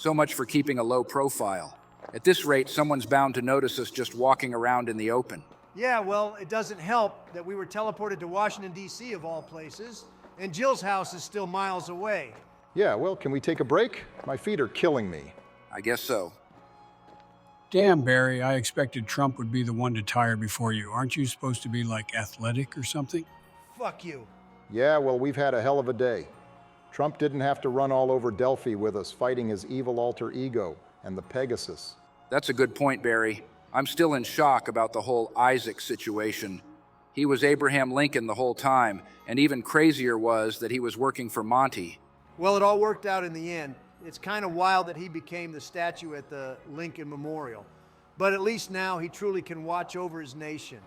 So much for keeping a low profile. At this rate, someone's bound to notice us just walking around in the open. Yeah, well, it doesn't help that we were teleported to Washington, D.C. of all places, and Jill's house is still miles away. Yeah, well, can we take a break? My feet are killing me. I guess so. Damn, Barry, I expected Trump would be the one to tire before you. Aren't you supposed to be, like, athletic or something? Fuck you. Yeah, well, we've had a hell of a day. Trump didn't have to run all over Delphi with us fighting his evil alter ego and the Pegasus. That's a good point, Barry. I'm still in shock about the whole Isaac situation. He was Abraham Lincoln the whole time, and even crazier was that he was working for Monty. Well, it all worked out in the end. It's kind of wild that he became the statue at the Lincoln Memorial. But at least now he truly can watch over his nation.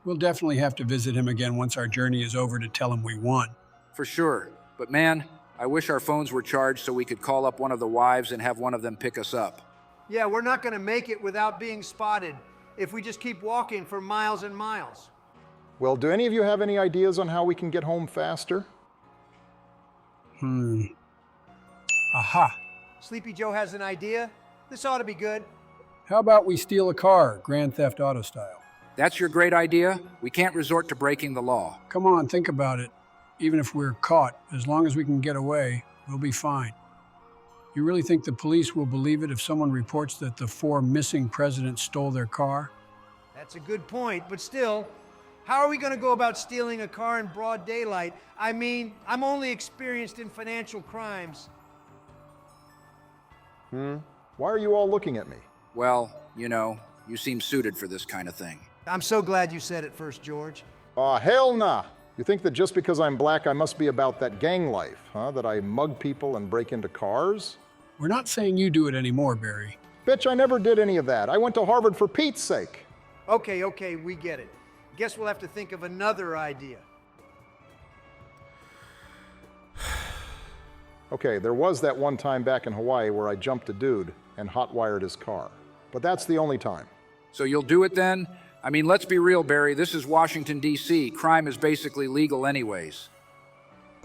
We'll definitely have to visit him again once our journey is over to tell him we won. For sure. But man, I wish our phones were charged so we could call up one of the wives and have one of them pick us up. Yeah, we're not going to make it without being spotted if we just keep walking for miles and miles. Well, do any of you have any ideas on how we can get home faster? Aha. Sleepy Joe has an idea. This ought to be good. How about we steal a car, Grand Theft Auto style? That's your great idea? We can't resort to breaking the law. Come on, think about it. Even if we're caught, as long as we can get away, we'll be fine. You really think the police will believe it if someone reports that the 4 missing presidents stole their car? That's a good point, but still, how are we going to go about stealing a car in broad daylight? I mean, I'm only experienced in financial crimes. Why are you all looking at me? Well, you know, you seem suited for this kind of thing. I'm so glad you said it first, George. Aw, hell nah! You think that just because I'm black I must be about that gang life, huh? That I mug people and break into cars? We're not saying you do it anymore, Barry. Bitch, I never did any of that. I went to Harvard for Pete's sake. Okay, we get it. Guess we'll have to think of another idea. Okay, there was that one time back in Hawaii where I jumped a dude and hotwired his car. But that's the only time. So you'll do it then? I mean, let's be real, Barry. This is Washington, D.C. Crime is basically legal anyways.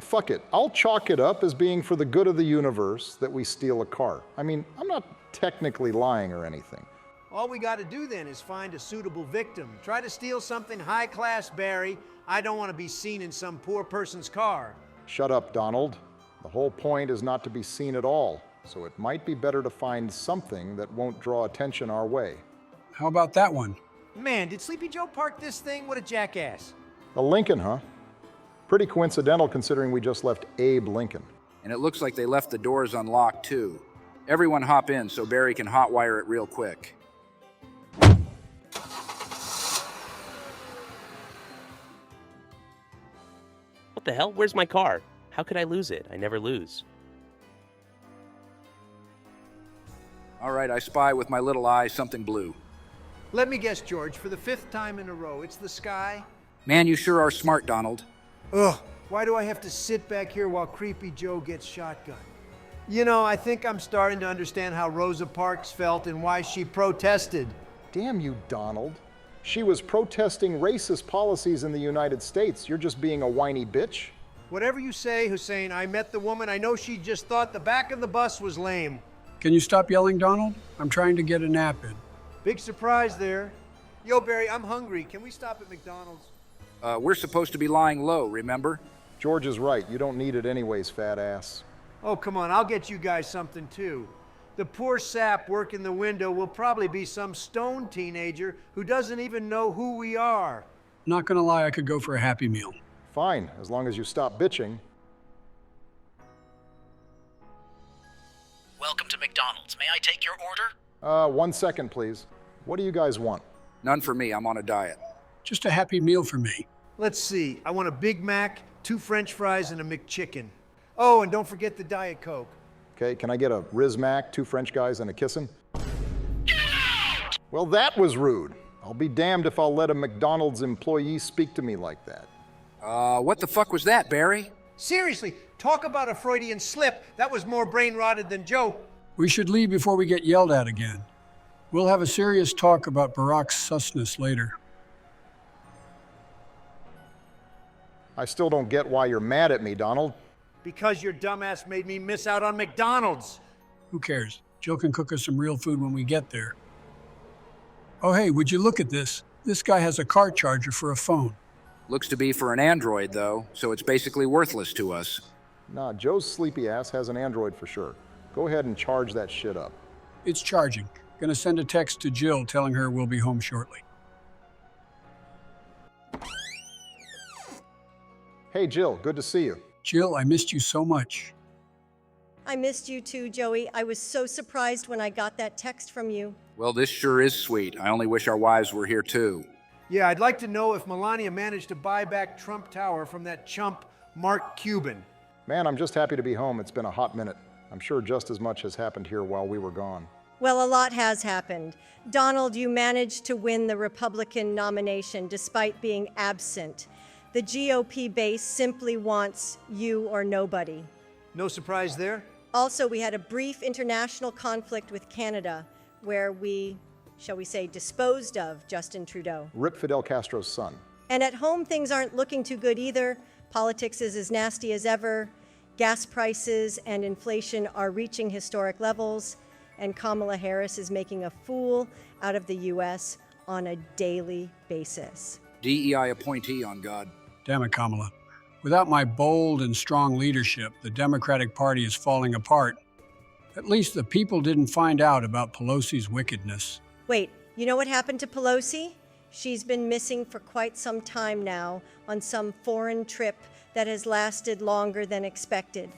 Fuck it. I'll chalk it up as being for the good of the universe that we steal a car. I mean, I'm not technically lying or anything. All we got to do then is find a suitable victim. Try to steal something high class, Barry. I don't want to be seen in some poor person's car. Shut up, Donald. The whole point is not to be seen at all, so it might be better to find something that won't draw attention our way. How about that one? Man, did Sleepy Joe park this thing? What a jackass. A Lincoln, huh? Pretty coincidental considering we just left Abe Lincoln. And it looks like they left the doors unlocked too. Everyone hop in so Barry can hotwire it real quick. What the hell? Where's my car? How could I lose it? I never lose. All right, I spy with my little eye something blue. Let me guess, George, for the 5th time in a row, it's the sky? Man, you sure are smart, Donald. Ugh, why do I have to sit back here while Creepy Joe gets shotgun? You know, I think I'm starting to understand how Rosa Parks felt and why she protested. Damn you, Donald. She was protesting racist policies in the United States. You're just being a whiny bitch. Whatever you say, Hussein, I met the woman. I know she just thought the back of the bus was lame. Can you stop yelling, Donald? I'm trying to get a nap in. Big surprise there. Yo, Barry, I'm hungry. Can we stop at McDonald's? We're supposed to be lying low, remember? George is right. You don't need it anyways, fat ass. Oh, come on. I'll get you guys something, too. The poor sap working the window will probably be some stone teenager who doesn't even know who we are. Not gonna lie, I could go for a Happy Meal. Fine, as long as you stop bitching. Welcome to McDonald's. May I take your order? 1 second, please. What do you guys want? None for me, I'm on a diet. Just a Happy Meal for me. Let's see. I want a Big Mac, 2 French fries, and a McChicken. Oh, and don't forget the Diet Coke. Okay, can I get a Riz Mac, 2 French guys, and a kissin'? Well, that was rude. I'll be damned if I'll let a McDonald's employee speak to me like that. What the fuck was that, Barry? Seriously, talk about a Freudian slip. That was more brain-rotted than Joe. We should leave before we get yelled at again. We'll have a serious talk about Barack's susness later. I still don't get why you're mad at me, Donald. Because your dumbass made me miss out on McDonald's. Who cares? Jill can cook us some real food when we get there. Oh hey, would you look at this? This guy has a car charger for a phone. Looks to be for an android, though, so it's basically worthless to us. Nah, Joe's sleepy ass has an android for sure. Go ahead and charge that shit up. It's charging. Gonna send a text to Jill telling her we'll be home shortly. Hey Jill, good to see you. Jill, I missed you so much. I missed you too, Joey. I was so surprised when I got that text from you. Well, this sure is sweet. I only wish our wives were here, too. Yeah, I'd like to know if Melania managed to buy back Trump Tower from that chump, Mark Cuban. Man, I'm just happy to be home. It's been a hot minute. I'm sure just as much has happened here while we were gone. Well, a lot has happened. Donald, you managed to win the Republican nomination despite being absent. The GOP base simply wants you or nobody. No surprise there? Also, we had a brief international conflict with Canada where we, shall we say, disposed of Justin Trudeau. Rip Fidel Castro's son. And at home, things aren't looking too good either. Politics is as nasty as ever. Gas prices and inflation are reaching historic levels. And Kamala Harris is making a fool out of the U.S. on a daily basis. DEI appointee, on God. Damn it, Kamala. Without my bold and strong leadership, the Democratic Party is falling apart. At least the people didn't find out about Pelosi's wickedness. Wait, you know what happened to Pelosi? She's been missing for quite some time now on some foreign trip that has lasted longer than expected.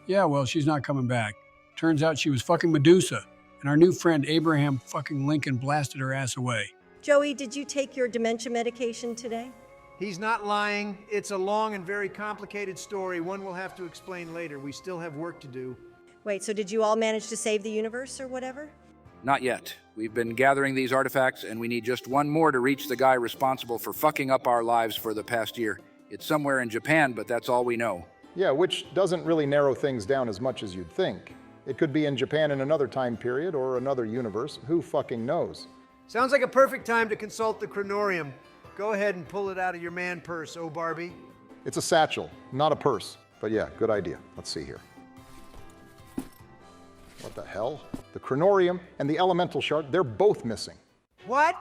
Yeah, well, she's not coming back. Turns out she was fucking Medusa, and our new friend Abraham fucking Lincoln blasted her ass away. Joey, did you take your dementia medication today? He's not lying. It's a long and very complicated story. One we'll have to explain later. We still have work to do. Wait, so did you all manage to save the universe or whatever? Not yet. We've been gathering these artifacts, and we need just one more to reach the guy responsible for fucking up our lives for the past year. It's somewhere in Japan, but that's all we know. Yeah, which doesn't really narrow things down as much as you'd think. It could be in Japan in another time period or another universe. Who fucking knows? Sounds like a perfect time to consult the chronorium. Go ahead and pull it out of your man purse, oh Barbie. It's a satchel, not a purse. But yeah, good idea. Let's see here. What the hell? The chronorium and the elemental shard, they're both missing. What?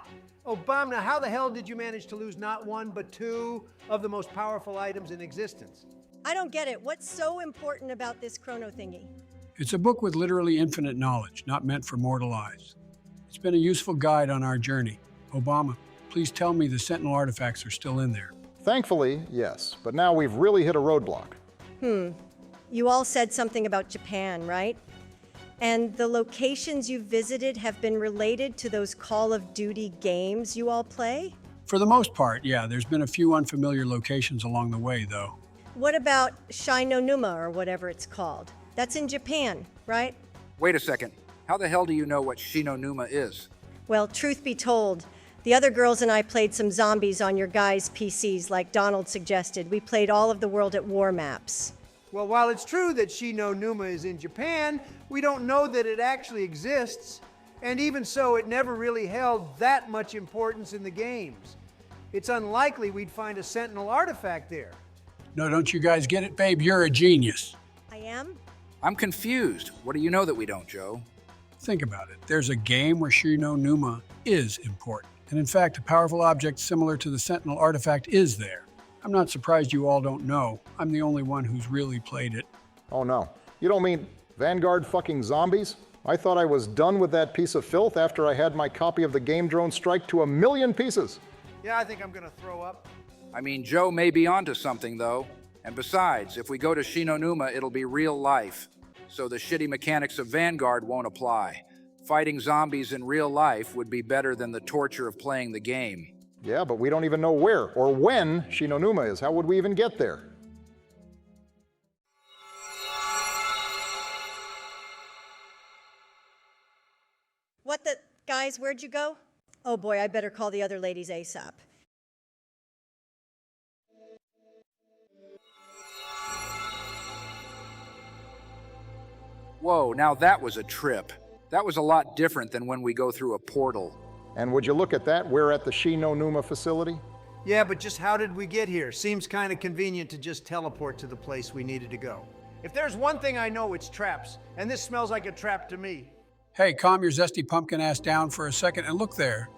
Obama, how the hell did you manage to lose not one, but two of the most powerful items in existence? I don't get it. What's so important about this chrono thingy? It's a book with literally infinite knowledge, not meant for mortal eyes. It's been a useful guide on our journey. Obama, please tell me the Sentinel artifacts are still in there. Thankfully, yes, but now we've really hit a roadblock. You all said something about Japan, right? And the locations you visited have been related to those Call of Duty games you all play? For the most part, yeah, there's been a few unfamiliar locations along the way, though. What about Shi No Numa, or whatever it's called? That's in Japan, right? Wait a second. How the hell do you know what Shi No Numa is? Well, truth be told, the other girls and I played some zombies on your guys' PCs like Donald suggested. We played all of the World at War maps. Well, while it's true that Shi No Numa is in Japan, we don't know that it actually exists. And even so, it never really held that much importance in the games. It's unlikely we'd find a Sentinel Artifact there. No, don't you guys get it, babe? You're a genius. I am? I'm confused. What do you know that we don't, Joe? Think about it. There's a game where Shi No Numa is important. And in fact, a powerful object similar to the Sentinel Artifact is there. I'm not surprised you all don't know. I'm the only one who's really played it. Oh no. You don't mean Vanguard fucking zombies? I thought I was done with that piece of filth after I had my copy of the game drone strike to 1,000,000 pieces. Yeah, I think I'm gonna throw up. I mean, Joe may be onto something, though. And besides, if we go to Shi No Numa, it'll be real life. So the shitty mechanics of Vanguard won't apply. Fighting zombies in real life would be better than the torture of playing the game. Yeah, but we don't even know where or when Shi No Numa is. How would we even get there? What the... Guys, where'd you go? Oh boy, I better call the other ladies ASAP. Whoa, now that was a trip. That was a lot different than when we go through a portal. And would you look at that? We're at the Shi No Numa facility. Yeah, but just how did we get here? Seems kind of convenient to just teleport to the place we needed to go. If there's one thing I know, it's traps. And this smells like a trap to me. Hey, calm your zesty pumpkin ass down for a second and look there.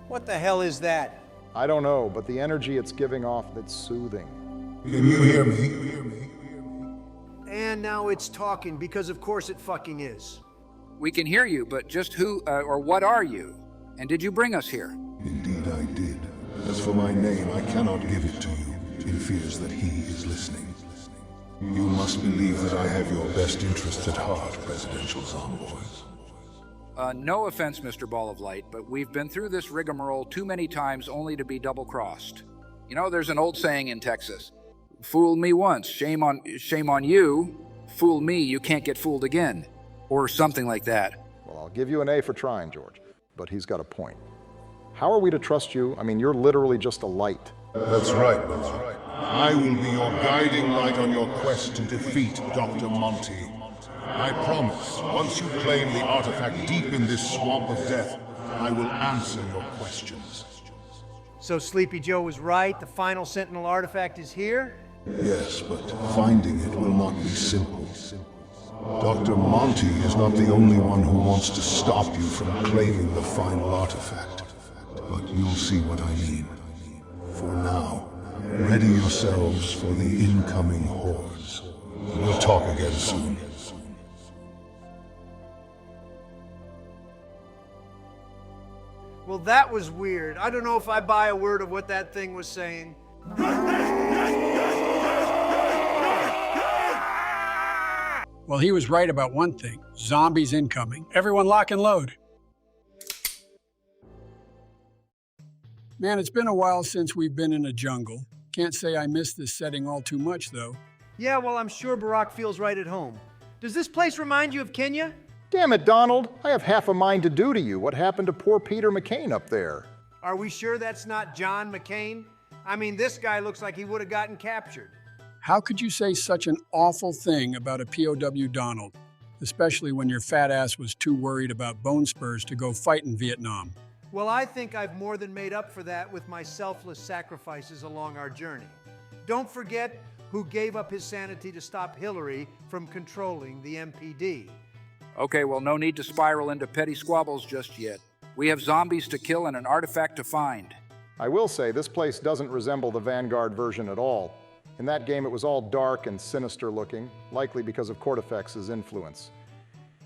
What the hell is that? I don't know, but the energy it's giving off, that's soothing. Can you hear me? And now it's talking, because of course it fucking is. We can hear you, but just who or what are you? And did you bring us here? Indeed I did. As for my name, I cannot give it to you, in fears that he is listening. You must believe that I have your best interests at heart, Presidential Zomboys. No offense, Mr. Ball of Light, but we've been through this rigmarole too many times only to be double-crossed. You know, there's an old saying in Texas, fool me once, shame on you, fool me, you can't get fooled again, or something like that. Well, I'll give you an A for trying, George, but he's got a point. How are we to trust you? I mean, you're literally just a light. That's right. I will be your guiding light on your quest to defeat Dr. Monty. I promise, once you claim the artifact deep in this swamp of death, I will answer your questions. So Sleepy Joe was right, the final Sentinel Artifact is here? Yes, but finding it will not be simple. Dr. Monty is not the only one who wants to stop you from claiming the final artifact. But you'll see what I mean. For now, ready yourselves for the incoming hordes. We'll talk again soon. Well, that was weird. I don't know if I buy a word of what that thing was saying. Well, he was right about one thing. Zombies incoming. Everyone lock and load. Man, it's been a while since we've been in a jungle. Can't say I miss this setting all too much, though. Yeah, well, I'm sure Barack feels right at home. Does this place remind you of Kenya? Damn it, Donald. I have half a mind to do to you what happened to poor Peter McCain up there. Are we sure that's not John McCain? I mean, this guy looks like he would have gotten captured. How could you say such an awful thing about a POW Donald, especially when your fat ass was too worried about bone spurs to go fight in Vietnam? Well, I think I've more than made up for that with my selfless sacrifices along our journey. Don't forget who gave up his sanity to stop Hillary from controlling the MPD. Okay, well, no need to spiral into petty squabbles just yet. We have zombies to kill and an artifact to find. I will say, this place doesn't resemble the Vanguard version at all. In that game, it was all dark and sinister looking, likely because of Kortifex's influence.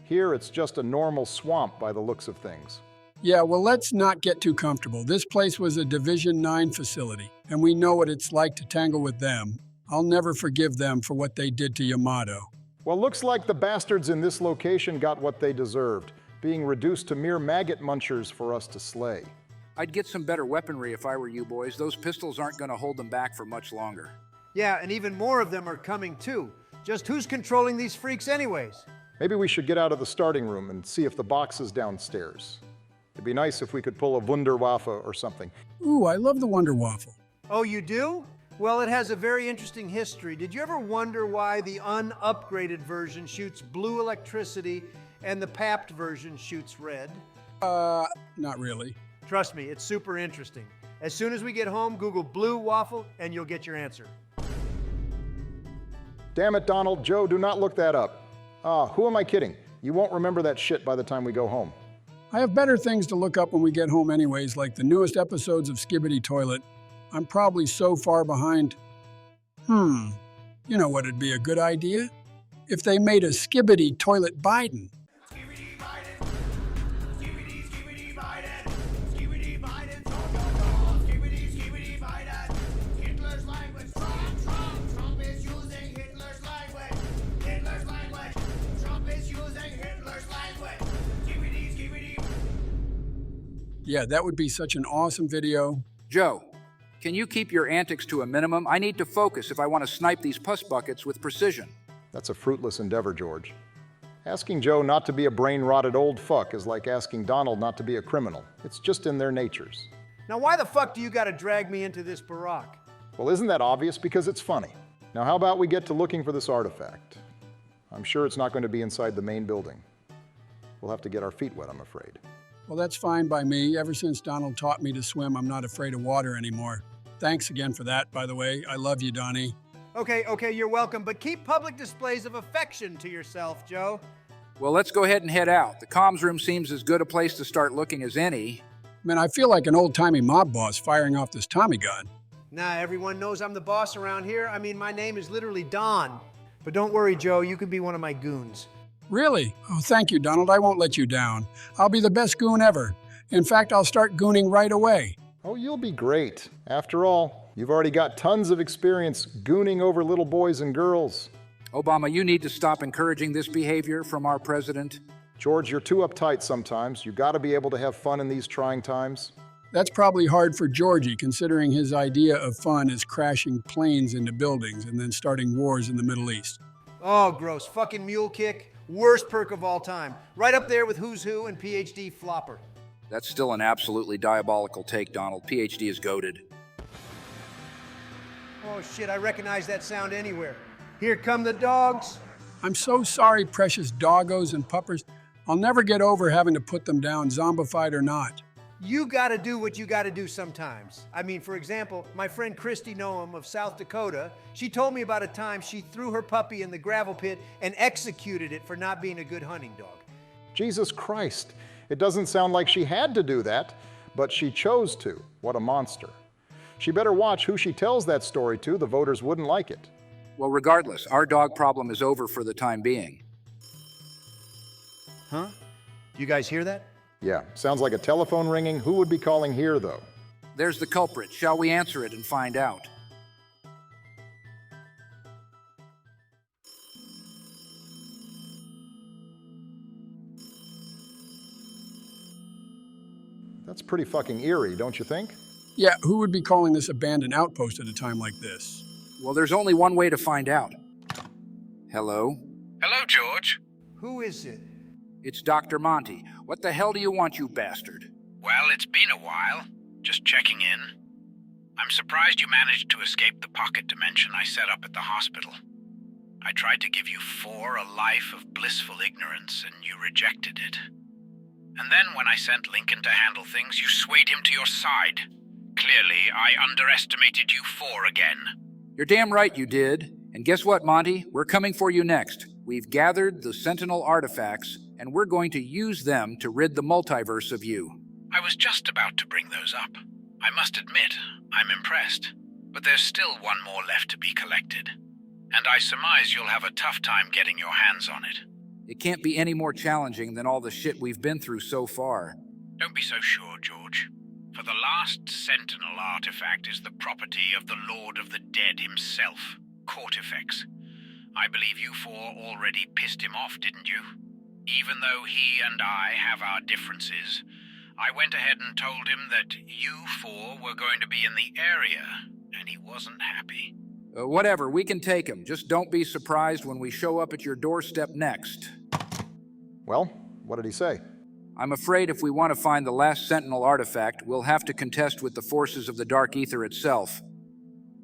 Here, it's just a normal swamp by the looks of things. Yeah, well, let's not get too comfortable. This place was a Division 9 facility, and we know what it's like to tangle with them. I'll never forgive them for what they did to Yamato. Well, looks like the bastards in this location got what they deserved, being reduced to mere maggot munchers for us to slay. I'd get some better weaponry if I were you boys. Those pistols aren't going to hold them back for much longer. Yeah, and even more of them are coming too. Just who's controlling these freaks anyways? Maybe we should get out of the starting room and see if the box is downstairs. It'd be nice if we could pull a Wunderwaffe or something. Ooh, I love the Wonder Waffle. Oh, you do? Well, it has a very interesting history. Did you ever wonder why the unupgraded version shoots blue electricity and the papped version shoots red? Not really. Trust me, it's super interesting. As soon as we get home, Google blue waffle and you'll get your answer. Damn it, Donald. Joe, do not look that up. Who am I kidding? You won't remember that shit by the time we go home. I have better things to look up when we get home anyways, like the newest episodes of Skibbity Toilet. I'm probably so far behind. You know what would be a good idea? If they made a Skibbity Toilet Biden. Yeah, that would be such an awesome video. Joe, can you keep your antics to a minimum? I need to focus if I want to snipe these pus buckets with precision. That's a fruitless endeavor, George. Asking Joe not to be a brain-rotted old fuck is like asking Donald not to be a criminal. It's just in their natures. Now, why the fuck do you gotta drag me into this Barack? Well, isn't that obvious? Because it's funny. Now, how about we get to looking for this artifact? I'm sure it's not going to be inside the main building. We'll have to get our feet wet, I'm afraid. Well, that's fine by me. Ever since Donald taught me to swim, I'm not afraid of water anymore. Thanks again for that, by the way. I love you, Donnie. Okay, you're welcome, but keep public displays of affection to yourself, Joe. Well, let's go ahead and head out. The comms room seems as good a place to start looking as any. Man, I feel like an old-timey mob boss firing off this Tommy gun. Nah, everyone knows I'm the boss around here. I mean, my name is literally Don. But don't worry, Joe, you can be one of my goons. Really? Oh, thank you, Donald. I won't let you down. I'll be the best goon ever. In fact, I'll start gooning right away. Oh, you'll be great. After all, you've already got tons of experience gooning over little boys and girls. Obama, you need to stop encouraging this behavior from our president. George, you're too uptight sometimes. You gotta be able to have fun in these trying times. That's probably hard for Georgie, considering his idea of fun is crashing planes into buildings and then starting wars in the Middle East. Oh, gross. Fucking mule kick. Worst perk of all time. Right up there with Who's Who and PhD Flopper. That's still an absolutely diabolical take, Donald. PhD is goated. Oh shit, I recognize that sound anywhere. Here come the dogs. I'm so sorry, precious doggos and puppers. I'll never get over having to put them down, zombified or not. You gotta do what you gotta do sometimes. I mean, for example, my friend Shi No Numa of South Dakota, she told me about a time she threw her puppy in the gravel pit and executed it for not being a good hunting dog. Jesus Christ. It doesn't sound like she had to do that, but she chose to. What a monster. She better watch who she tells that story to. The voters wouldn't like it. Well, regardless, our dog problem is over for the time being. Huh? Do you guys hear that? Yeah, sounds like a telephone ringing. Who would be calling here, though? There's the culprit. Shall we answer it and find out? That's pretty fucking eerie, don't you think? Yeah, who would be calling this abandoned outpost at a time like this? Well, there's only one way to find out. Hello? Hello, George. Who is it? It's Dr. Monty. What the hell do you want, you bastard? Well, it's been a while. Just checking in. I'm surprised you managed to escape the pocket dimension I set up at the hospital. I tried to give you 4 a life of blissful ignorance, and you rejected it. And then when I sent Lincoln to handle things, you swayed him to your side. Clearly, I underestimated you 4 again. You're damn right you did. And guess what, Monty? We're coming for you next. We've gathered the Sentinel Artifacts, and we're going to use them to rid the multiverse of you. I was just about to bring those up. I must admit, I'm impressed. But there's still one more left to be collected. And I surmise you'll have a tough time getting your hands on it. It can't be any more challenging than all the shit we've been through so far. Don't be so sure, George. For the last Sentinel Artifact is the property of the Lord of the Dead himself, Kortifex. I believe you 4 already pissed him off, didn't you? Even though he and I have our differences, I went ahead and told him that you 4 were going to be in the area, and he wasn't happy. Whatever, we can take him. Just don't be surprised when we show up at your doorstep next. Well, what did he say? I'm afraid if we want to find the last Sentinel Artifact, we'll have to contest with the forces of the Dark Aether itself.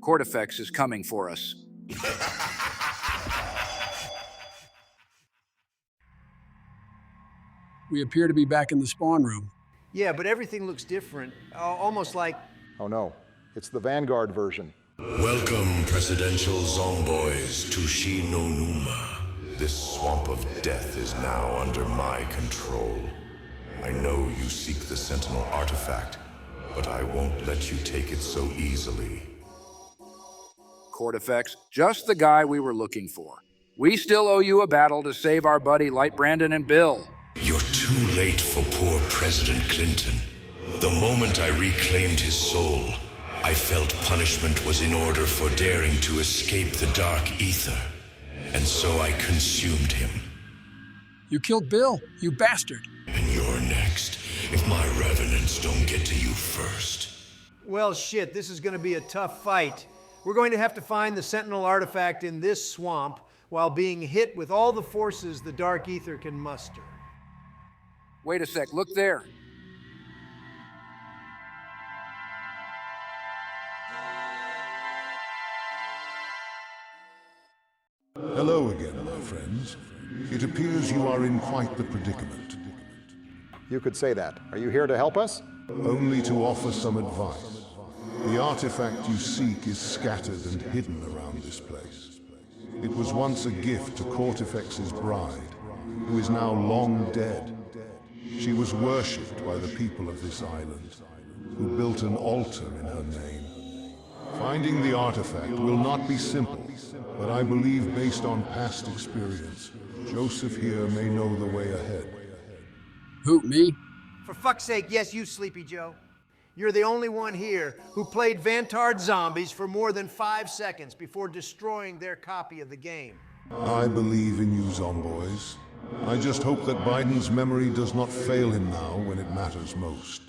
Kortifex is coming for us. We appear to be back in the spawn room. Yeah, but everything looks different. Almost like... Oh no, it's the Vanguard version. Welcome, Presidential Zomboys, to Shi No Numa. This swamp of death is now under my control. I know you seek the Sentinel Artifact, but I won't let you take it so easily. Kortifex, just the guy we were looking for. We still owe you a battle to save our buddy Light Brandon and Bill. You're too late for poor President Clinton. The moment I reclaimed his soul, I felt punishment was in order for daring to escape the Dark Aether, and so I consumed him. You killed Bill, you bastard. And you're next, if my revenants don't get to you first. Well, shit, this is gonna be a tough fight. We're going to have to find the Sentinel Artifact in this swamp while being hit with all the forces the Dark Aether can muster. Wait a sec, look there. Hello again, my friends. It appears you are in quite the predicament. You could say that. Are you here to help us? Only to offer some advice. The artifact you seek is scattered and hidden around this place. It was once a gift to Kortifex's bride, who is now long dead. She was worshipped by the people of this island, who built an altar in her name. Finding the artifact will not be simple, but I believe based on past experience, Joseph here may know the way ahead. Who, me? For fuck's sake, yes, you, Sleepy Joe. You're the only one here who played Vantard Zombies for more than 5 seconds before destroying their copy of the game. I believe in you, Zomboys. I just hope that Biden's memory does not fail him now when it matters most.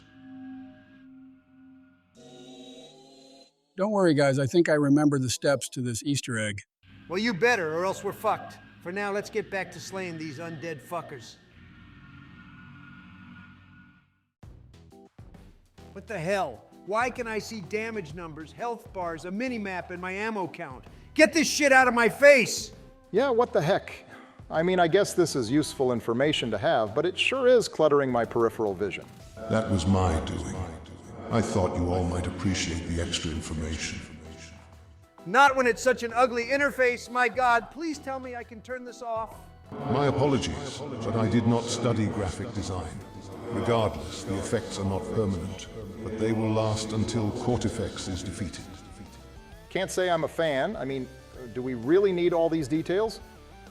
Don't worry, guys. I think I remember the steps to this Easter egg. Well, you better, or else we're fucked. For now, let's get back to slaying these undead fuckers. What the hell? Why can I see damage numbers, health bars, a mini-map, and my ammo count? Get this shit out of my face! Yeah, what the heck? I mean, I guess this is useful information to have, but it sure is cluttering my peripheral vision. That was my doing. I thought you all might appreciate the extra information. Not when it's such an ugly interface, my God. Please tell me I can turn this off. My apologies, but I did not study graphic design. Regardless, the effects are not permanent, but they will last until Kortifex is defeated. Can't say I'm a fan. I mean, do we really need all these details?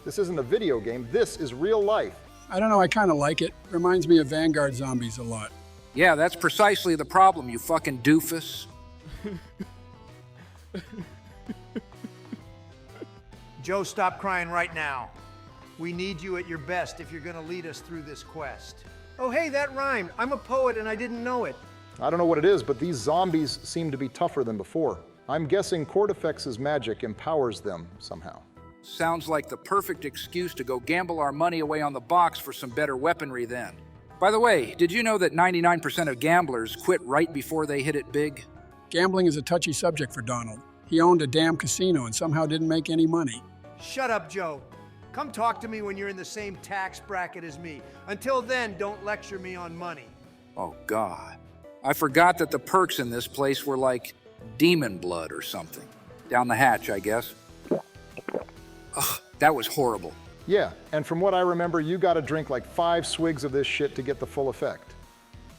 This isn't a video game, this is real life. I don't know, I kind of like it. Reminds me of Vanguard Zombies a lot. Yeah, that's precisely the problem, you fucking doofus. Joe, stop crying right now. We need you at your best if you're gonna lead us through this quest. Oh hey, that rhymed. I'm a poet and I didn't know it. I don't know what it is, but these zombies seem to be tougher than before. I'm guessing Kortifex's magic empowers them somehow. Sounds like the perfect excuse to go gamble our money away on the box for some better weaponry then. By the way, did you know that 99% of gamblers quit right before they hit it big? Gambling is a touchy subject for Donald. He owned a damn casino and somehow didn't make any money. Shut up, Joe. Come talk to me when you're in the same tax bracket as me. Until then, don't lecture me on money. Oh, God. I forgot that the perks in this place were like demon blood or something. Down the hatch, I guess. Ugh, that was horrible. Yeah, and from what I remember, you gotta drink like 5 swigs of this shit to get the full effect.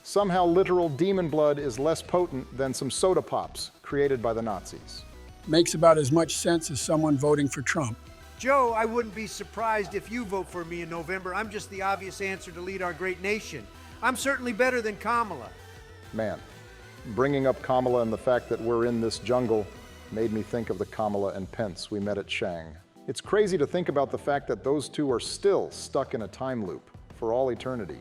Somehow literal demon blood is less potent than some soda pops created by the Nazis. Makes about as much sense as someone voting for Trump. Joe, I wouldn't be surprised if you vote for me in November. I'm just the obvious answer to lead our great nation. I'm certainly better than Kamala. Man, bringing up Kamala and the fact that we're in this jungle made me think of the Kamala and Pence we met at Shang. It's crazy to think about the fact that those two are still stuck in a time loop for all eternity.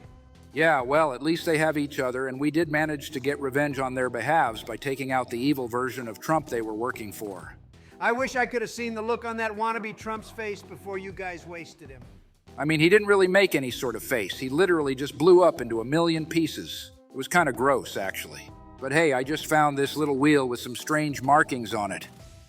Yeah, well, at least they have each other, and we did manage to get revenge on their behalves by taking out the evil version of Trump they were working for. I wish I could have seen the look on that wannabe Trump's face before you guys wasted him. I mean, he didn't really make any sort of face. He literally just blew up into a million pieces. It was kind of gross, actually. But hey, I just found this little wheel with some strange markings on it.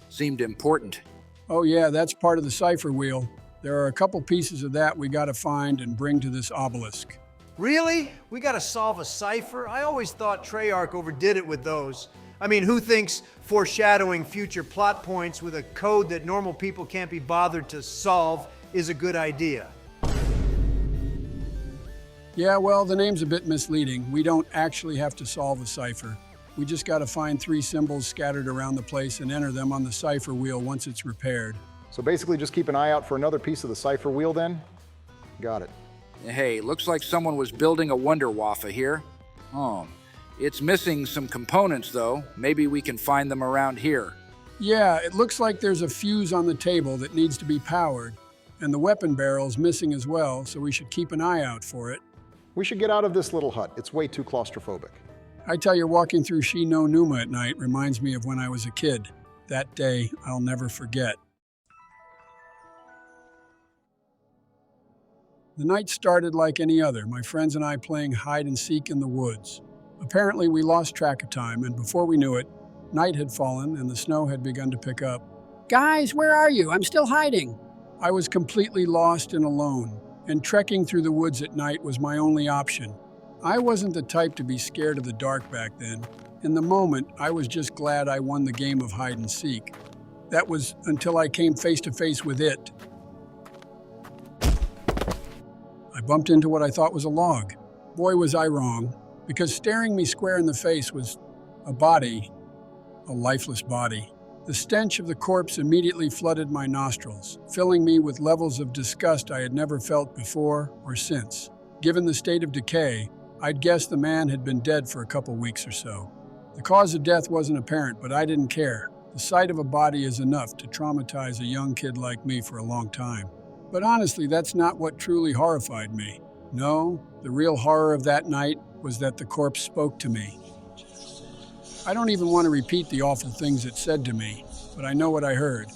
Seemed important. Oh yeah, that's part of the cipher wheel. There are a couple pieces of that we gotta find and bring to this obelisk. Really? We gotta solve a cipher? I always thought Treyarch overdid it with those. I mean, who thinks foreshadowing future plot points with a code that normal people can't be bothered to solve is a good idea? Yeah, well, the name's a bit misleading. We don't actually have to solve a cipher. We just gotta find 3 symbols scattered around the place and enter them on the cipher wheel once it's repaired. So basically just keep an eye out for another piece of the cipher wheel then? Got it. Hey, looks like someone was building a Wonder Waffle here. Oh, it's missing some components though. Maybe we can find them around here. Yeah, it looks like there's a fuse on the table that needs to be powered. And the weapon barrel's missing as well, so we should keep an eye out for it. We should get out of this little hut. It's way too claustrophobic. I tell you, walking through Shi No Numa at night reminds me of when I was a kid. That day, I'll never forget. The night started like any other, my friends and I playing hide and seek in the woods. Apparently, we lost track of time, and before we knew it, night had fallen and the snow had begun to pick up. Guys, where are you? I'm still hiding. I was completely lost and alone, and trekking through the woods at night was my only option. I wasn't the type to be scared of the dark back then, In the moment, I was just glad I won the game of hide and seek. That was until I came face to face with it. I bumped into what I thought was a log. Boy, was I wrong, because staring me square in the face was a body, a lifeless body. The stench of the corpse immediately flooded my nostrils, filling me with levels of disgust I had never felt before or since. Given the state of decay, I'd guess the man had been dead for a couple weeks or so. The cause of death wasn't apparent, but I didn't care. The sight of a body is enough to traumatize a young kid like me for a long time. But honestly, that's not what truly horrified me. No, the real horror of that night was that the corpse spoke to me. I don't even want to repeat the awful things it said to me, but I know what I heard.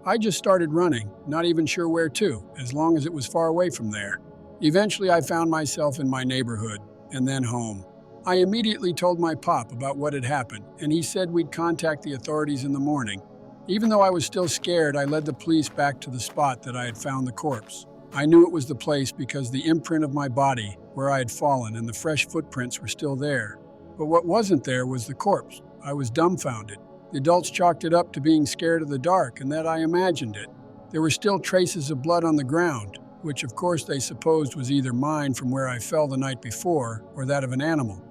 I just started running, not even sure where to, as long as it was far away from there. Eventually, I found myself in my neighborhood, and then home. I immediately told my pop about what had happened, and he said we'd contact the authorities in the morning. Even though I was still scared, I led the police back to the spot that I had found the corpse. I knew it was the place because the imprint of my body, where I had fallen, and the fresh footprints were still there. But what wasn't there was the corpse. I was dumbfounded. The adults chalked it up to being scared of the dark, and that I imagined it. There were still traces of blood on the ground, which of course they supposed was either mine from where I fell the night before, or that of an animal.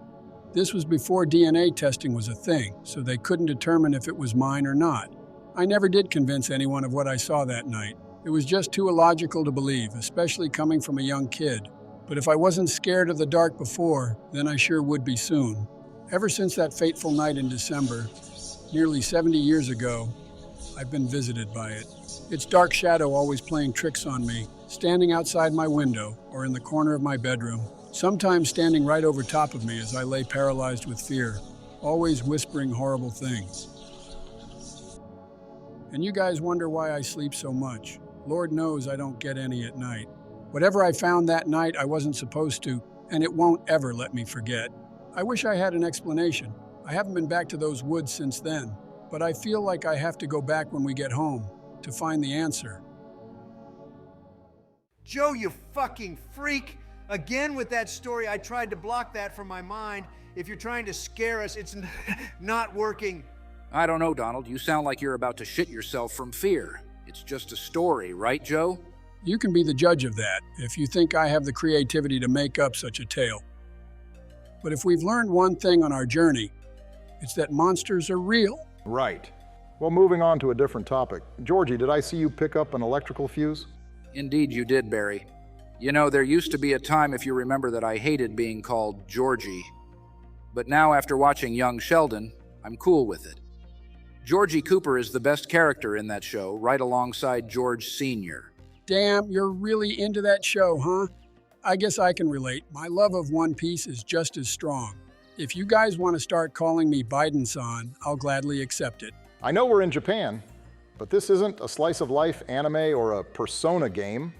This was before DNA testing was a thing, so they couldn't determine if it was mine or not. I never did convince anyone of what I saw that night. It was just too illogical to believe, especially coming from a young kid. But if I wasn't scared of the dark before, then I sure would be soon. Ever since that fateful night in December, nearly 70 years ago, I've been visited by it. Its dark shadow always playing tricks on me, standing outside my window or in the corner of my bedroom, sometimes standing right over top of me as I lay paralyzed with fear, always whispering horrible things. And you guys wonder why I sleep so much. Lord knows I don't get any at night. Whatever I found that night, I wasn't supposed to, and it won't ever let me forget. I wish I had an explanation. I haven't been back to those woods since then, but I feel like I have to go back when we get home to find the answer. Joe, you fucking freak! Again with that story, I tried to block that from my mind. If you're trying to scare us, it's not working. I don't know, Donald. You sound like you're about to shit yourself from fear. It's just a story, right, Joe? You can be the judge of that if you think I have the creativity to make up such a tale. But if we've learned one thing on our journey, it's that monsters are real. Right. Well, moving on to a different topic. Georgie, did I see you pick up an electrical fuse? Indeed you did, Barry. You know, there used to be a time, if you remember, that I hated being called Georgie. But now, after watching Young Sheldon, I'm cool with it. Georgie Cooper is the best character in that show, right alongside George Sr. Damn, you're really into that show, huh? I guess I can relate. My love of One Piece is just as strong. If you guys want to start calling me Biden-san, I'll gladly accept it. I know we're in Japan, but this isn't a slice of life anime or a Persona game.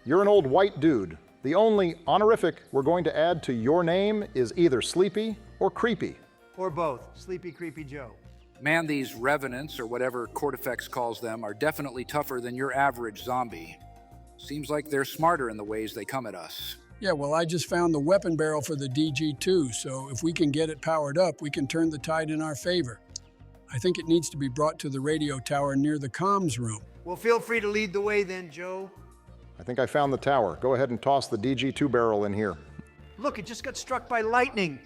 You're an old white dude. The only honorific we're going to add to your name is either Sleepy or Creepy. Or both. Sleepy, Creepy Joe. Man, these revenants, or whatever Kortifex calls them, are definitely tougher than your average zombie. Seems like they're smarter in the ways they come at us. Yeah, well, I just found the weapon barrel for the DG2, so if we can get it powered up, we can turn the tide in our favor. I think it needs to be brought to the radio tower near the comms room. Well, feel free to lead the way then, Joe. I think I found the tower. Go ahead and toss the DG2 barrel in here. Look, it just got struck by lightning.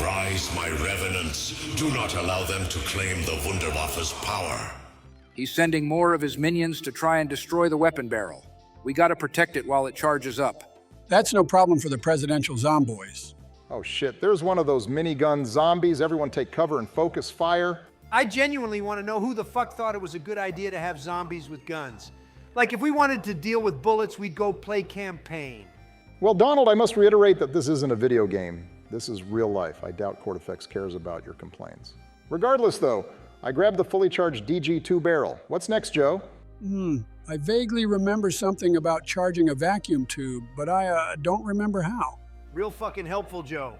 Rise, my revenants. Do not allow them to claim the Wunderwaffe's power. He's sending more of his minions to try and destroy the weapon barrel. We gotta protect it while it charges up. That's no problem for the Presidential Zomboys. Oh shit, there's one of those minigun zombies. Everyone take cover and focus fire. I genuinely want to know who the fuck thought it was a good idea to have zombies with guns. Like, if we wanted to deal with bullets, we'd go play campaign. Well, Donald, I must reiterate that this isn't a video game. This is real life. I doubt Kortifex cares about your complaints. Regardless, though, I grabbed the fully charged DG2 barrel. What's next, Joe? I vaguely remember something about charging a vacuum tube, but I don't remember how. Real fucking helpful, Joe.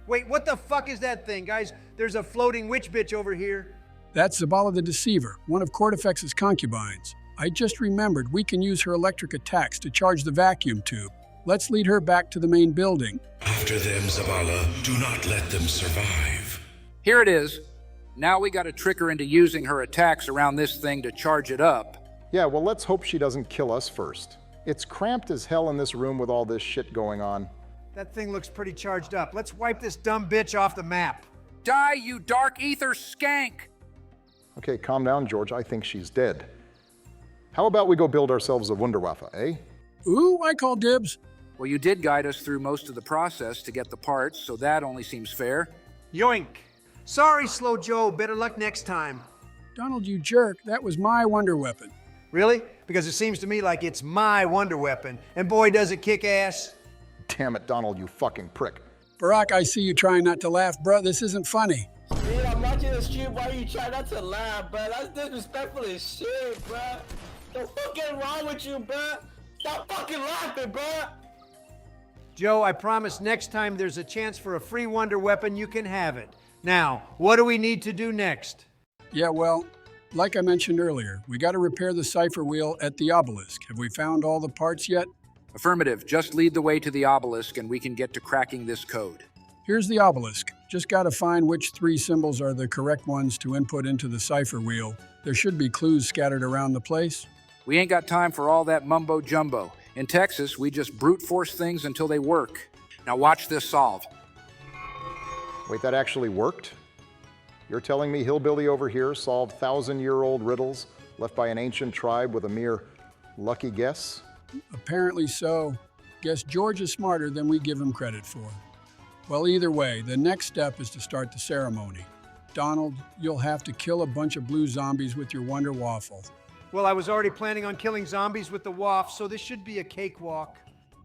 Wait, what the fuck is that thing, guys? There's a floating witch bitch over here. That's Zabala the Deceiver, one of Kortifex's concubines. I just remembered we can use her electric attacks to charge the vacuum tube. Let's lead her back to the main building. After them, Zavala. Do not let them survive. Here it is. Now we gotta trick her into using her attacks around this thing to charge it up. Yeah, well, let's hope she doesn't kill us first. It's cramped as hell in this room with all this shit going on. That thing looks pretty charged up. Let's wipe this dumb bitch off the map. Die, you dark ether skank! Okay, calm down, George. I think she's dead. How about we go build ourselves a Wunderwaffe, eh? Ooh, I call dibs. Well, you did guide us through most of the process to get the parts, so that only seems fair. Yoink. Sorry, Slow Joe. Better luck next time. Donald, you jerk. That was my wonder weapon. Really? Because it seems to me like it's my wonder weapon. And boy, does it kick ass. Damn it, Donald, you fucking prick. Barack, I see you trying not to laugh. Bruh, this isn't funny. Dude, I'm watching the stream while you try not to laugh, bro. That's disrespectful as shit, bro. The fuck is wrong with you, bro? Stop fucking laughing, bro. Joe, I promise next time there's a chance for a free wonder weapon, you can have it. Now, what do we need to do next? Yeah, well, like I mentioned earlier, we got to repair the cipher wheel at the Obelisk. Have we found all the parts yet? Affirmative. Just lead the way to the Obelisk and we can get to cracking this code. Here's the Obelisk. Just got to find which 3 symbols are the correct ones to input into the cipher wheel. There should be clues scattered around the place. We ain't got time for all that mumbo-jumbo. In Texas, we just brute force things until they work. Now watch this solve. Wait, that actually worked? You're telling me Hillbilly over here solved 1,000-year-old riddles left by an ancient tribe with a mere lucky guess? Apparently so. Guess George is smarter than we give him credit for. Well, either way, the next step is to start the ceremony. Donald, you'll have to kill a bunch of blue zombies with your Wonder Waffle. Well, I was already planning on killing zombies with the waff, so this should be a cakewalk.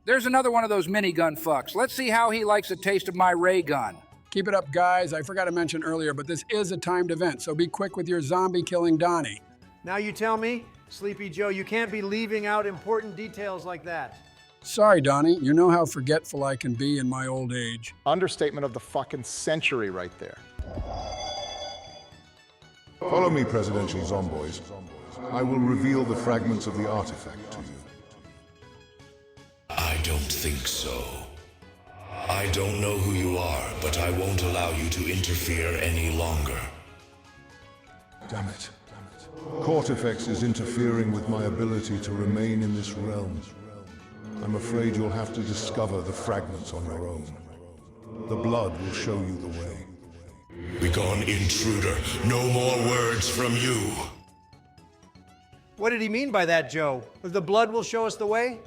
There's another one of those minigun fucks. Let's see how he likes a taste of my ray gun. Keep it up, guys. I forgot to mention earlier, but this is a timed event, so be quick with your zombie-killing Donnie. Now you tell me, Sleepy Joe, you can't be leaving out important details like that. Sorry, Donnie. You know how forgetful I can be in my old age. Understatement of the fucking century right there. Follow me, Presidential Zomboys. I will reveal the fragments of the artifact to you. I don't think so. I don't know who you are, but I won't allow you to interfere any longer. Damn it. Kortifex is interfering with my ability to remain in this realm. I'm afraid you'll have to discover the fragments on your own. The blood will show you the way. Begone, intruder. No more words from you. What did he mean by that, Joe? The blood will show us the way?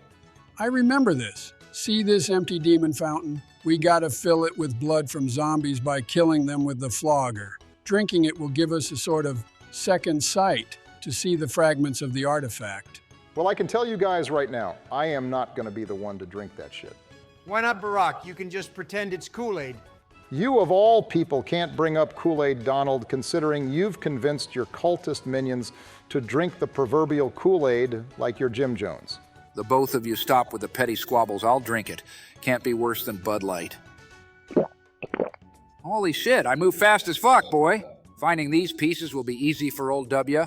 I remember this. See this empty demon fountain? We gotta fill it with blood from zombies by killing them with the flogger. Drinking it will give us a sort of second sight to see the fragments of the artifact. Well, I can tell you guys right now, I am not going to be the one to drink that shit. Why not Barack? You can just pretend it's Kool-Aid. You of all people can't bring up Kool-Aid, Donald, considering you've convinced your cultist minions to drink the proverbial Kool-Aid like you're Jim Jones. The both of you stop with the petty squabbles. I'll drink it. Can't be worse than Bud Light. Holy shit, I move fast as fuck, boy. Finding these pieces will be easy for old W.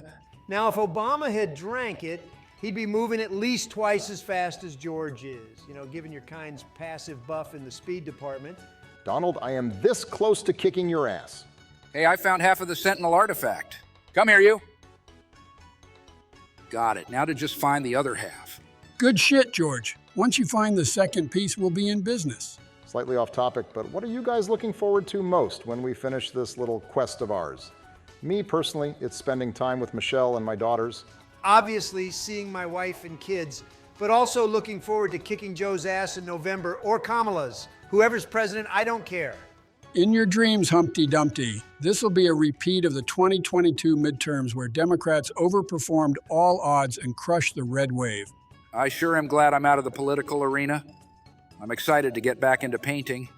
Now, if Obama had drank it, he'd be moving at least twice as fast as George is. You know, given your kind's passive buff in the speed department. Donald, I am this close to kicking your ass. Hey, I found half of the Sentinel Artifact. Come here, you. Got it. Now to just find the other half. Good shit, George. Once you find the second piece, we'll be in business. Slightly off topic, but what are you guys looking forward to most when we finish this little quest of ours? Me, personally, it's spending time with Michelle and my daughters. Obviously, seeing my wife and kids, but also looking forward to kicking Joe's ass in November, or Kamala's. Whoever's president, I don't care. In your dreams, Humpty Dumpty. This will be a repeat of the 2022 midterms where Democrats overperformed all odds and crushed the red wave. I sure am glad I'm out of the political arena. I'm excited to get back into painting.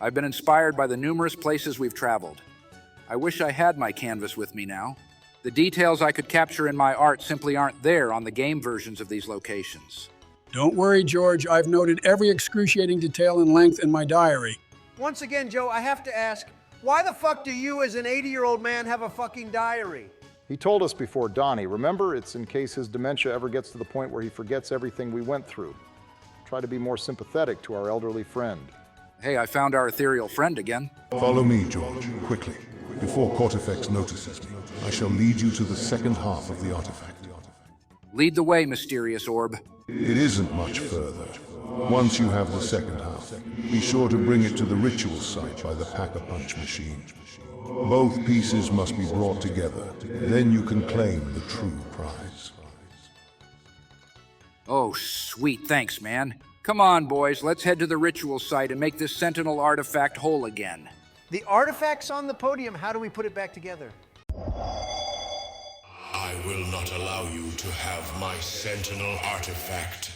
I've been inspired by the numerous places we've traveled. I wish I had my canvas with me now. The details I could capture in my art simply aren't there on the game versions of these locations. Don't worry, George. I've noted every excruciating detail and length in my diary. Once again, Joe, I have to ask, why the fuck do you as an 80-year-old man have a fucking diary? He told us before, Donnie. Remember, it's in case his dementia ever gets to the point where he forgets everything we went through. Try to be more sympathetic to our elderly friend. Hey, I found our ethereal friend again. Follow me, George, quickly. Before Kortifex notices me, I shall lead you to the second half of the artifact. Lead the way, mysterious orb. It isn't much further. Once you have the second half, be sure to bring it to the ritual site by the Pack-a-Punch machine. Both pieces must be brought together. Then you can claim the true prize. Oh, sweet, thanks, man. Come on, boys, let's head to the ritual site and make this Sentinel Artifact whole again. The artifact's on the podium. How do we put it back together? I will not allow you to have my Sentinel Artifact.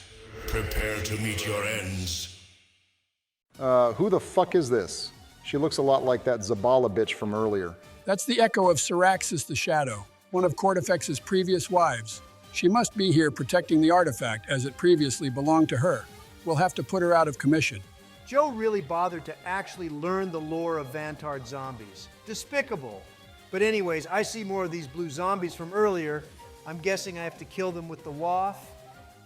Prepare to meet your ends. Who the fuck is this? She looks a lot like that Zabala bitch from earlier. That's the echo of Syraxis the Shadow, one of Kortifex's previous wives. She must be here protecting the artifact, as it previously belonged to her. We'll have to put her out of commission. Joe really bothered to actually learn the lore of Vantard zombies. Despicable. But anyways, I see more of these blue zombies from earlier. I'm guessing I have to kill them with the waff.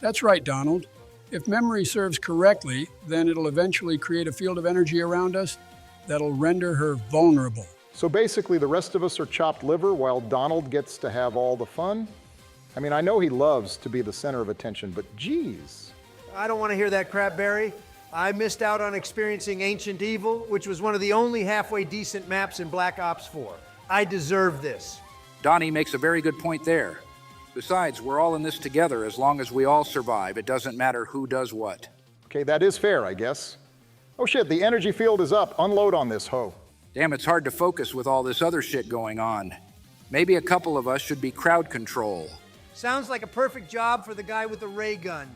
That's right, Donald. If memory serves correctly, then it'll eventually create a field of energy around us that'll render her vulnerable. So basically the rest of us are chopped liver while Donald gets to have all the fun? I mean, I know he loves to be the center of attention, but geez. I don't want to hear that crap, Barry. I missed out on experiencing Ancient Evil, which was one of the only halfway decent maps in Black Ops 4. I deserve this. Donnie makes a very good point there. Besides, we're all in this together. As long as we all survive, it doesn't matter who does what. Okay, that is fair, I guess. Oh shit, the energy field is up. Unload on this hoe. Damn, it's hard to focus with all this other shit going on. Maybe a couple of us should be crowd control. Sounds like a perfect job for the guy with the ray gun.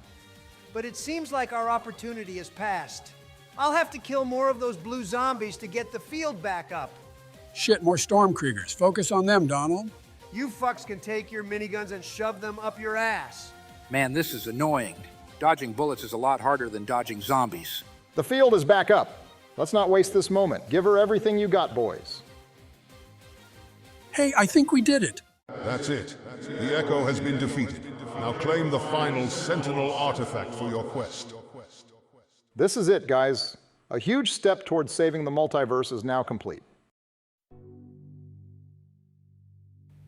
But it seems like our opportunity has passed. I'll have to kill more of those blue zombies to get the field back up. Shit, more Stormkriegers. Focus on them, Donald. You fucks can take your miniguns and shove them up your ass. Man, this is annoying. Dodging bullets is a lot harder than dodging zombies. The field is back up. Let's not waste this moment. Give her everything you got, boys. Hey, I think we did it. That's it. The Echo has been defeated. Now claim the final Sentinel Artifact for your quest. This is it, guys. A huge step towards saving the multiverse is now complete.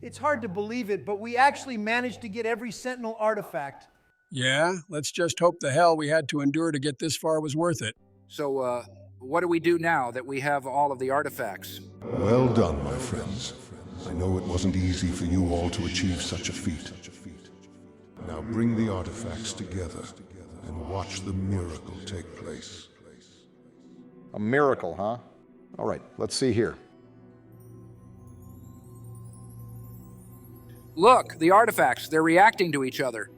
It's hard to believe it, but we actually managed to get every Sentinel Artifact. Yeah, let's just hope the hell we had to endure to get this far was worth it. So, what do we do now that we have all of the artifacts? Well done, my friends. I know it wasn't easy for you all to achieve such a feat. Now bring the artifacts together and watch the miracle take place. A miracle, huh? All right, let's see here. Look, the artifacts, they're reacting to each other.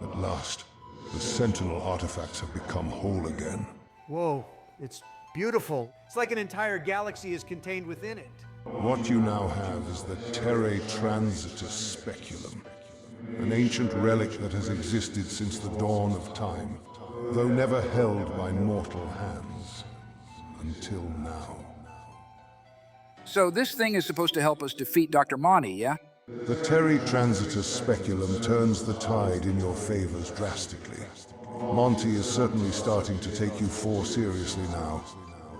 At last, the Sentinel artifacts have become whole again. Whoa, it's beautiful. It's like an entire galaxy is contained within it. What you now have is the Terre Transitus Speculum, an ancient relic that has existed since the dawn of time, though never held by mortal hands, until now. So this thing is supposed to help us defeat Dr. Monty, yeah? The Terre Transitus Speculum turns the tide in your favors drastically. Monty is certainly starting to take you four seriously now,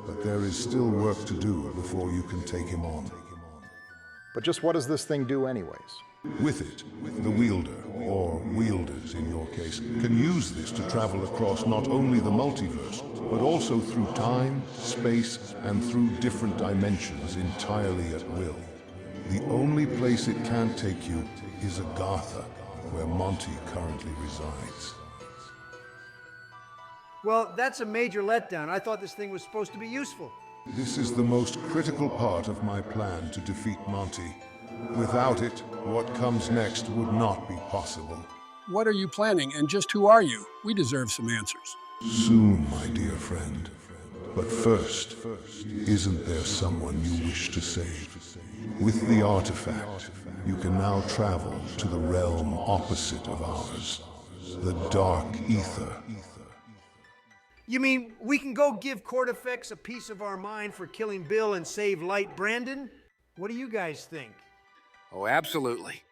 but there is still work to do before you can take him on. But just what does this thing do anyways? With it, the wielder, or wielders in your case, can use this to travel across not only the multiverse, but also through time, space, and through different dimensions entirely at will. The only place it can't take you is Agartha, where Monty currently resides. Well, that's a major letdown. I thought this thing was supposed to be useful. This is the most critical part of my plan to defeat Monty. Without it, what comes next would not be possible. What are you planning, and just who are you? We deserve some answers. Soon, my dear friend. But first, isn't there someone you wish to save? With the artifact, you can now travel to the realm opposite of ours, the Dark Aether. You mean we can go give Kortifex a piece of our mind for killing Bill and save Light Brandon? What do you guys think? Oh, absolutely.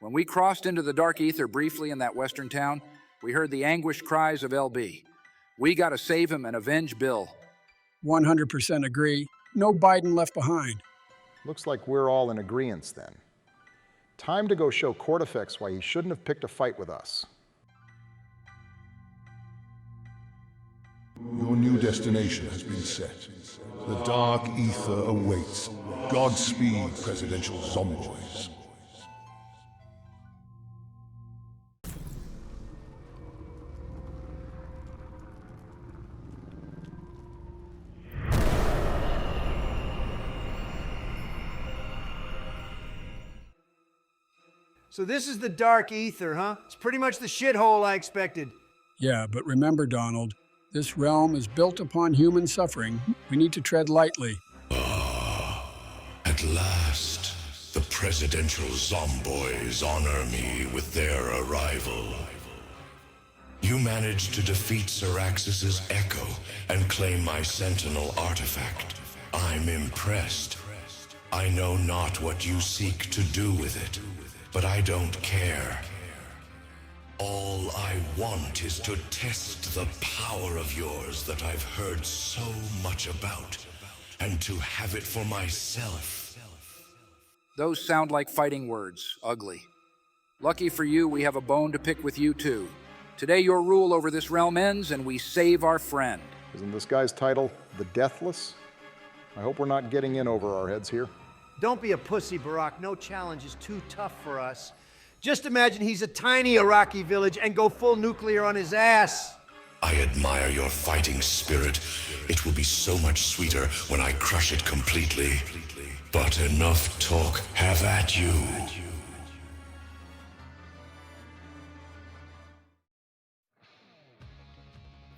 When we crossed into the dark ether briefly in that western town, we heard the anguished cries of LB. We gotta save him and avenge Bill. 100% agree. No Biden left behind. Looks like we're all in agreement then. Time to go show Kortifex why he shouldn't have picked a fight with us. Your new destination has been set. The dark ether awaits. Godspeed, Presidential Zomboys. So this is the dark ether, huh? It's pretty much the shithole I expected. Yeah, but remember, Donald, this realm is built upon human suffering. We need to tread lightly. At last, the Presidential Zomboys honor me with their arrival. You managed to defeat Syraxis' Echo and claim my Sentinel Artifact. I'm impressed. I know not what you seek to do with it, but I don't care. All I want is to test the power of yours that I've heard so much about, and to have it for myself. Those sound like fighting words, ugly. Lucky for you, we have a bone to pick with you too. Today your rule over this realm ends and we save our friend. Isn't this guy's title The Deathless? I hope we're not getting in over our heads here. Don't be a pussy, Barack. No challenge is too tough for us. Just imagine he's a tiny Iraqi village and go full nuclear on his ass. I admire your fighting spirit. It will be so much sweeter when I crush it completely. But enough talk. Have at you.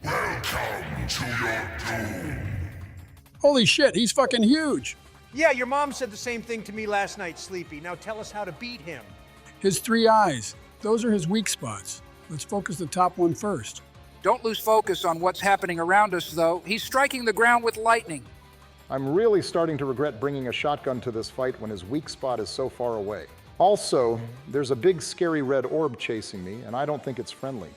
Welcome to your doom. Holy shit, he's fucking huge. Yeah, your mom said the same thing to me last night, Sleepy. Now tell us how to beat him. His 3 eyes. Those are his weak spots. Let's focus the top one first. Don't lose focus on what's happening around us, though. He's striking the ground with lightning. I'm really starting to regret bringing a shotgun to this fight when his weak spot is so far away. Also, there's a big scary red orb chasing me, and I don't think it's friendly.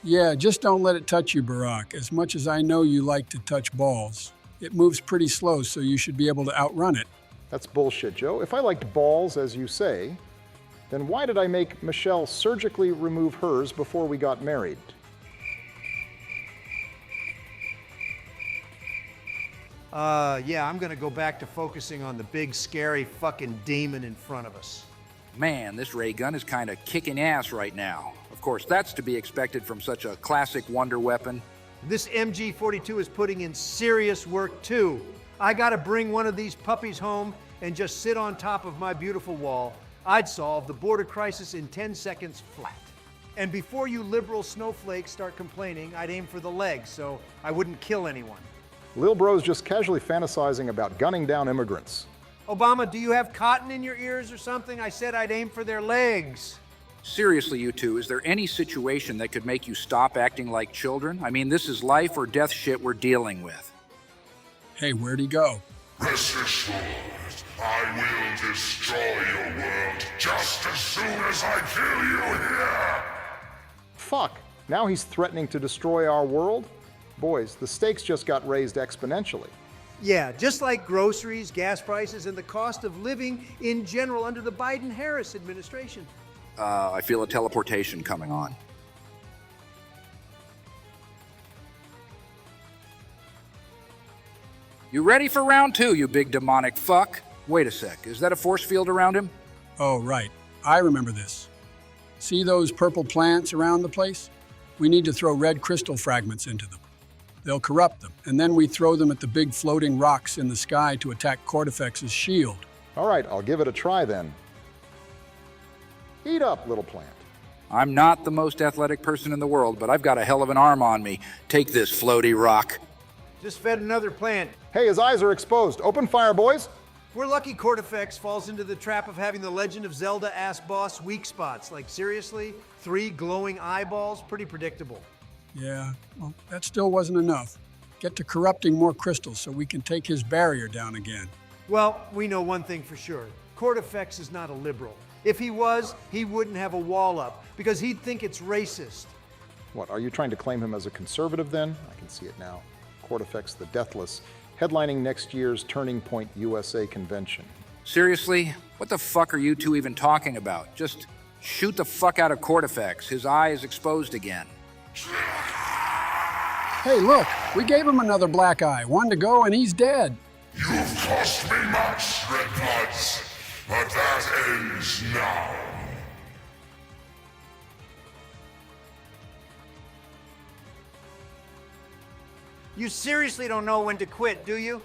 Yeah, just don't let it touch you, Barack. As much as I know you like to touch balls. It moves pretty slow, so you should be able to outrun it. That's bullshit, Joe. If I liked balls, as you say, then why did I make Michelle surgically remove hers before we got married? Yeah, I'm gonna go back to focusing on the big, scary fucking demon in front of us. Man, this ray gun is kind of kicking ass right now. Of course, that's to be expected from such a classic wonder weapon. This MG42 is putting in serious work, too. I gotta bring one of these puppies home and just sit on top of my beautiful wall. I'd solve the border crisis in 10 seconds flat. And before you liberal snowflakes start complaining, I'd aim for the legs so I wouldn't kill anyone. Lil Bro's just casually fantasizing about gunning down immigrants. Obama, do you have cotton in your ears or something? I said I'd aim for their legs. Seriously, you two, is there any situation that could make you stop acting like children? I mean, this is life or death shit we're dealing with. Hey, where'd he go? Rest assured, I will destroy your world just as soon as I kill you here! Fuck, now he's threatening to destroy our world? Boys, the stakes just got raised exponentially. Yeah, just like groceries, gas prices, and the cost of living in general under the Biden-Harris administration. I feel a teleportation coming on. You ready for round 2, you big demonic fuck? Wait a sec, is that a force field around him? Oh, right. I remember this. See those purple plants around the place? We need to throw red crystal fragments into them. They'll corrupt them, and then we throw them at the big floating rocks in the sky to attack Kortifex's shield. All right, I'll give it a try then. Eat up, little plant. I'm not the most athletic person in the world, but I've got a hell of an arm on me. Take this, floaty rock. Just fed another plant. Hey, his eyes are exposed. Open fire, boys. We're lucky Kortifex falls into the trap of having the Legend of Zelda ass boss weak spots. Like, seriously? 3 glowing eyeballs? Pretty predictable. Yeah, well, that still wasn't enough. Get to corrupting more crystals so we can take his barrier down again. Well, we know one thing for sure. Kortifex is not a liberal. If he was, he wouldn't have a wall up, because he'd think it's racist. What, are you trying to claim him as a conservative then? I can see it now. Kortifex the Deathless, headlining next year's Turning Point USA convention. Seriously? What the fuck are you two even talking about? Just shoot the fuck out of Kortifex. His eye is exposed again. Hey, look, we gave him another black eye. One to go and he's dead. You've cost me much, Red Bloods, but that ends now. You seriously don't know when to quit, do you?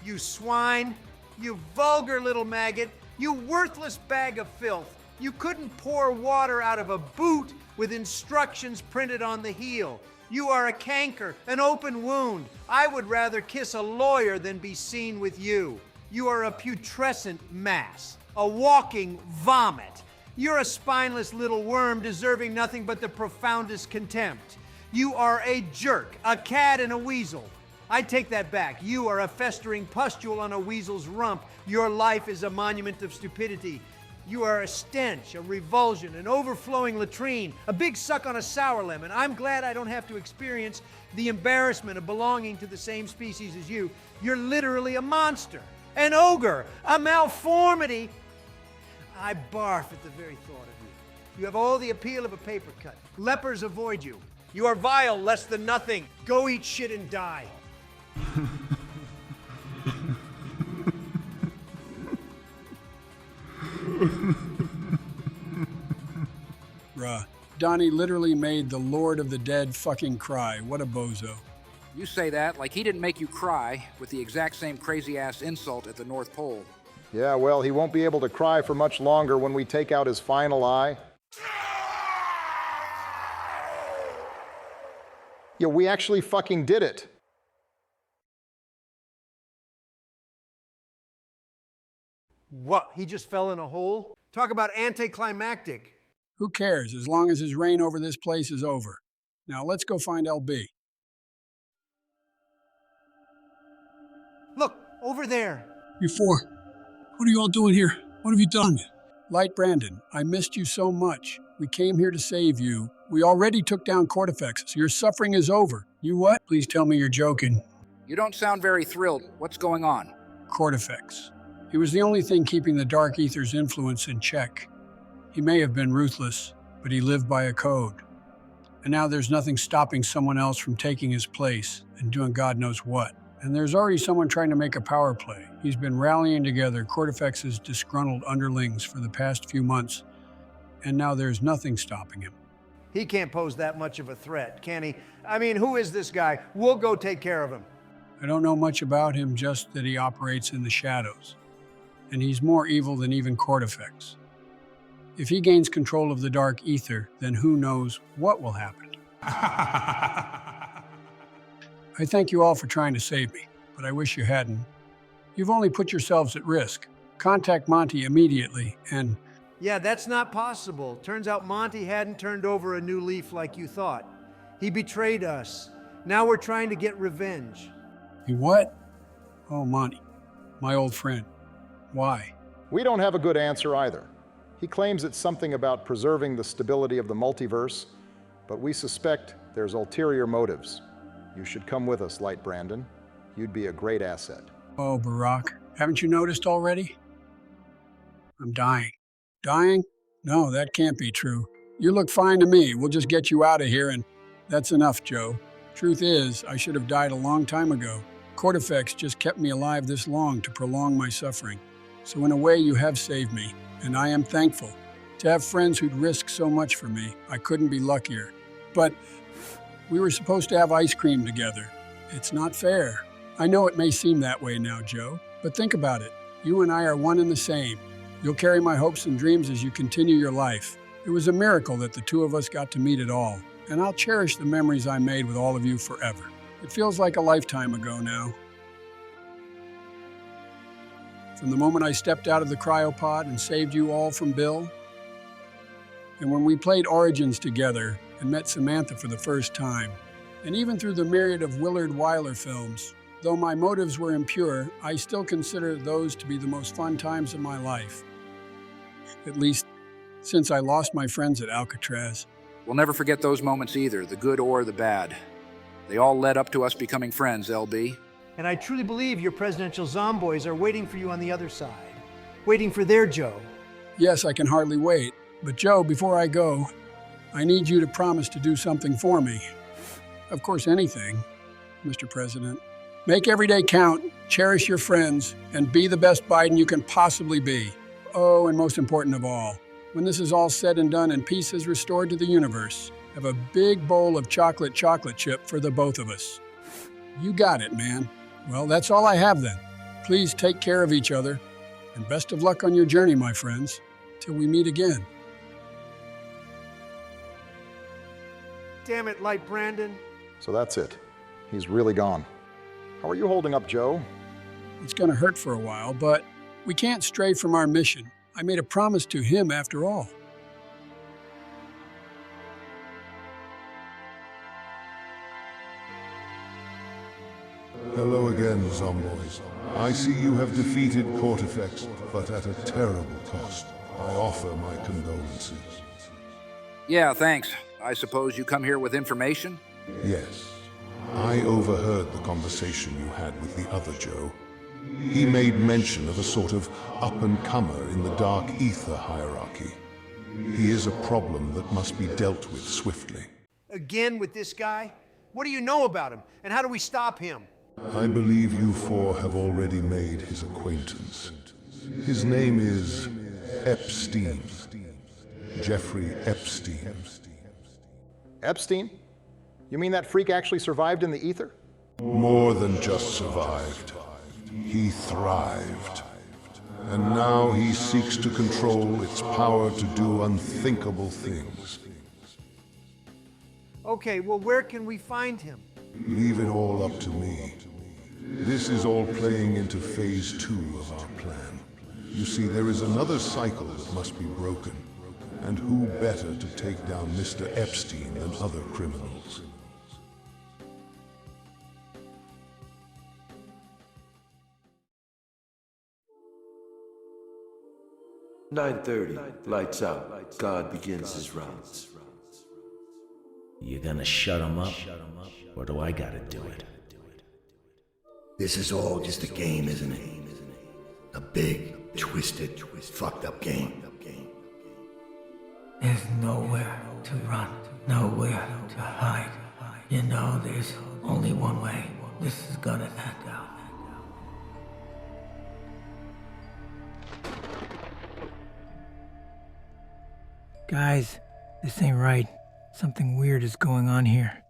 You swine. You vulgar little maggot. You worthless bag of filth. You couldn't pour water out of a boot with instructions printed on the heel. You are a canker, an open wound. I would rather kiss a lawyer than be seen with you. You are a putrescent mass, a walking vomit. You're a spineless little worm deserving nothing but the profoundest contempt. You are a jerk, a cad and a weasel. I take that back. You are a festering pustule on a weasel's rump. Your life is a monument of stupidity. You are a stench, a revulsion, an overflowing latrine, a big suck on a sour lemon. I'm glad I don't have to experience the embarrassment of belonging to the same species as you. You're literally a monster, an ogre, a malformity. I barf at the very thought of you. You have all the appeal of a paper cut. Lepers avoid you. You are vile, less than nothing. Go eat shit and die. Bruh, Donnie literally made the Lord of the Dead fucking cry. What a bozo. You say that like he didn't make you cry with the exact same crazy-ass insult at the North Pole. Yeah, well, he won't be able to cry for much longer when we take out his final eye. Yeah, we actually fucking did it. What? He just fell in a hole? Talk about anticlimactic. Who cares, as long as his reign over this place is over. Now let's go find LB. Look, over there. You four, what are you all doing here? What have you done? Light Brandon, I missed you so much. We came here to save you. We already took down Kortifex, so your suffering is over. You what? Please tell me you're joking. You don't sound very thrilled. What's going on? Kortifex. He was the only thing keeping the Dark Aether's influence in check. He may have been ruthless, but he lived by a code. And now there's nothing stopping someone else from taking his place and doing God knows what. And there's already someone trying to make a power play. He's been rallying together Kortifex's disgruntled underlings for the past few months, and now there's nothing stopping him. He can't pose that much of a threat, can he? I mean, who is this guy? We'll go take care of him. I don't know much about him, just that he operates in the shadows. And he's more evil than even Kortifex. If he gains control of the Dark Aether, then who knows what will happen. I thank you all for trying to save me, but I wish you hadn't. You've only put yourselves at risk. Contact Monty immediately, and... Yeah, that's not possible. Turns out Monty hadn't turned over a new leaf like you thought. He betrayed us. Now we're trying to get revenge. You what? Oh, Monty, my old friend. Why? We don't have a good answer either. He claims it's something about preserving the stability of the multiverse, but we suspect there's ulterior motives. You should come with us, Light Brandon. You'd be a great asset. Oh, Barack, haven't you noticed already? I'm dying. Dying? No, that can't be true. You look fine to me. We'll just get you out of here, and that's enough, Joe. Truth is, I should have died a long time ago. Kortifex just kept me alive this long to prolong my suffering. So in a way, you have saved me, and I am thankful. To have friends who'd risk so much for me, I couldn't be luckier. But we were supposed to have ice cream together. It's not fair. I know it may seem that way now, Joe, but think about it. You and I are one and the same. You'll carry my hopes and dreams as you continue your life. It was a miracle that the two of us got to meet at all, and I'll cherish the memories I made with all of you forever. It feels like a lifetime ago now. From the moment I stepped out of the cryopod and saved you all from Bill, and when we played Origins together and met Samantha for the first time, And even through the myriad of Willard Wyler films, though my motives were impure, I still consider those to be the most fun times of my life. At least, since I lost my friends at Alcatraz. We'll never forget those moments either, the good or the bad. They all led up to us becoming friends, LB. And I truly believe your Presidential Zomboys are waiting for you on the other side. Waiting for their Joe. Yes, I can hardly wait. But Joe, before I go, I need you to promise to do something for me. Of course, anything, Mr. President. Make every day count, cherish your friends, and be the best Biden you can possibly be. Oh, and most important of all, when this is all said and done and peace is restored to the universe, have a big bowl of chocolate chip for the both of us. You got it, man. Well, that's all I have then. Please take care of each other, and best of luck on your journey, my friends, till we meet again. Damn it, Light Brandon. So that's it. He's really gone. How are you holding up, Joe? It's gonna hurt for a while, but we can't stray from our mission. I made a promise to him after all. Hello again, Zomboys. I see you have defeated Kortifex, but at a terrible cost. I offer my condolences. Yeah, thanks. I suppose you come here with information? Yes. I overheard the conversation you had with the other Joe. He made mention of a sort of up-and-comer in the Dark Aether hierarchy. He is a problem that must be dealt with swiftly. Again with this guy? What do you know about him, and how do we stop him? I believe you four have already made his acquaintance. His name is Epstein. Jeffrey Epstein. Epstein? You mean that freak actually survived in the ether? More than just survived. He thrived. And now he seeks to control its power to do unthinkable things. Okay, well, where can we find him? Leave it all up to me. This is all playing into phase 2 of our plan. You see, there is another cycle that must be broken. And who better to take down Mr. Epstein than other criminals? "9:30, lights out. God begins his rounds." You gonna shut him up, or do I gotta do it? This is all just a game, isn't it? A big, twisted, fucked up game. There's nowhere to run, nowhere to hide. You know, there's only one way this is gonna end out. Guys, this ain't right. Something weird is going on here.